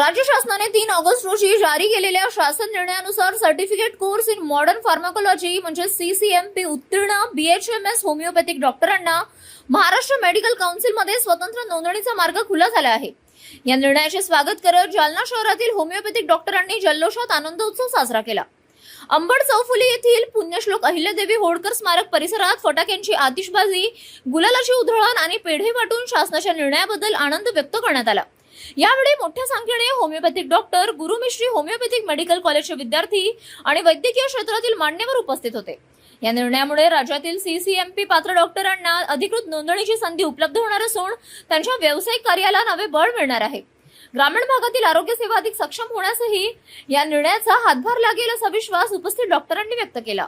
राज्य शासनाने 3 ऑगस्ट रोजी जारी केलेल्या शासन निर्णयानुसार certificate course in modern pharmacology म्हणजे CCMP उत्तीर्ण BHMS होमिओपॅथिक डॉक्टरांना महाराष्ट्र मेडिकल काउन्सिलमध्ये स्वतंत्र नोंदणीचा मार्ग खुला झाला आहे। या निर्णयाचे स्वागत करत जालना शहरातील होमिओपॅथिक डॉक्टरांनी जल्लोषात आनंदोत्सव साजरा केला। अंबड चौफुली येथील पुण्यश्लोक अहिल्यादेवी होळकर स्मारक परिसरात फटाक्यांची आतिषबाजी, गुलालाची उधळण आणि पेढे वाटून शासनाच्या निर्णयाबद्दल आनंद व्यक्त करण्यात आला। यावेळी मोठ्या संख्येने होमिओपॅथिक डॉक्टर, गुरुमिश्री होमिओपॅथिक मेडिकल कॉलेजचे विद्यार्थी आणि वैद्यकीय क्षेत्रातील मान्यवर उपस्थित होते। या निर्णयामुळे राज्यातील CCMP पात्र डॉक्टरांना अधिकृत नोंदणीची संधी उपलब्ध होणार असून त्यांच्या व्यावसायिक कार्याला नवे बळ मिळणार आहे। ग्रामीण भागातील आरोग्य सेवा अधिक सक्षम होण्यासही या निर्णयाचा हातभार लागेल असा विश्वास उपस्थित डॉक्टरांनी व्यक्त केला।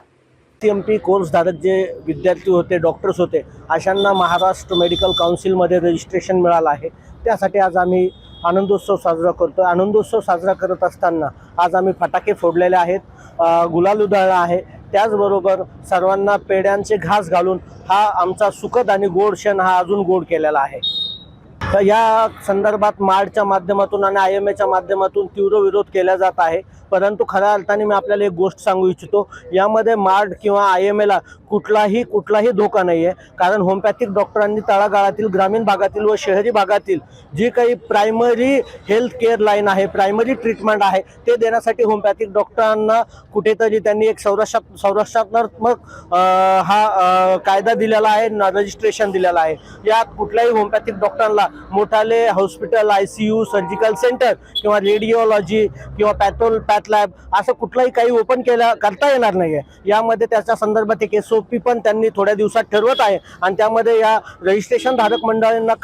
CCMP कोर्सधारक जे विद्यार्थी होते, डॉक्टर्स होते, अशांना महाराष्ट्र मेडिकल काउन्सिलमध्ये रजिस्ट्रेशन मिळालं आहे। त्यासाठी आज आम्ही आनंदोत्सव साजरा करतो। आनंदोत्सव साजरा करत असताना आज आम्ही फटाके फोडलेले आहेत, गुलाल उधळला आहे। त्याचबरोबर सर्वांना पेड्यांचे घास घालून हा आमचा सुखद आणि गोड क्षण हा अजून गोड केलेला आहे। तर या संदर्भात मार्डच्या माध्यमातून आणि IMAच्या माध्यमातून तीव्र विरोध केला जात आहे। परंतु खऱ्या अर्थाने मी आपल्याला एक गोष्ट सांगू इच्छितो, यामध्ये मार्ड किंवा IMAला कुठलाही धोका नाही आहे। कारण होमिओपॅथिक डॉक्टरांनी तळागाळातील, ग्रामीण भागातील व शहरी भागातील जी काही प्रायमरी हेल्थ केअर लाईन आहे, प्रायमरी ट्रीटमेंट आहे, ते देण्यासाठी होमिओपॅथिक डॉक्टरांना कुठेतरी त्यांनी एक संरक्षणात्मक हा कायदा दिलेला आहे, रजिस्ट्रेशन दिलेला आहे। यात कुठल्याही होमिओपॅथिक डॉक्टरला मोठाले हॉस्पिटल, ICU, सर्जिकल सेंटर किंवा रेडिओलॉजी किंवा पॅथ लॅब असं कुठलाही काही ओपन करता येणार नाही आहे। यामध्ये त्याच्या संदर्भात एक SOP पण त्यांनी थोड्या दिवसात ठरवत आहे आणि त्यामध्ये या रजिस्ट्रेशन धारक मंडळांना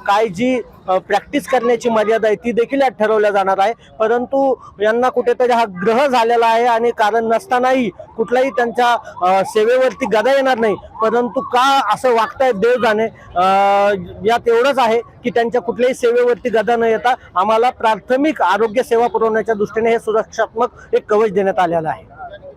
काय जी प्रॅक्टिस करण्याची मर्यादा आहे ती देखील यात ठरवल्या जाणार आहे। परंतु यांना कुठेतरी हा ग्रह झालेला आहे आणि कारण नसतानाही कुठलाही त्यांच्या सेवेवरती गदा येणार नाही। परंतु का असं वागतायत देव जाणे। यात एवढंच आहे की त्यांच्या कुठल्याही सेवेवरती गदा न येता आम्हाला प्राथमिक आरोग्य सेवा पुरवण्याच्या दृष्टीने हे सुरक्षात्मक एक कवच देण्यात आलेलं आहे।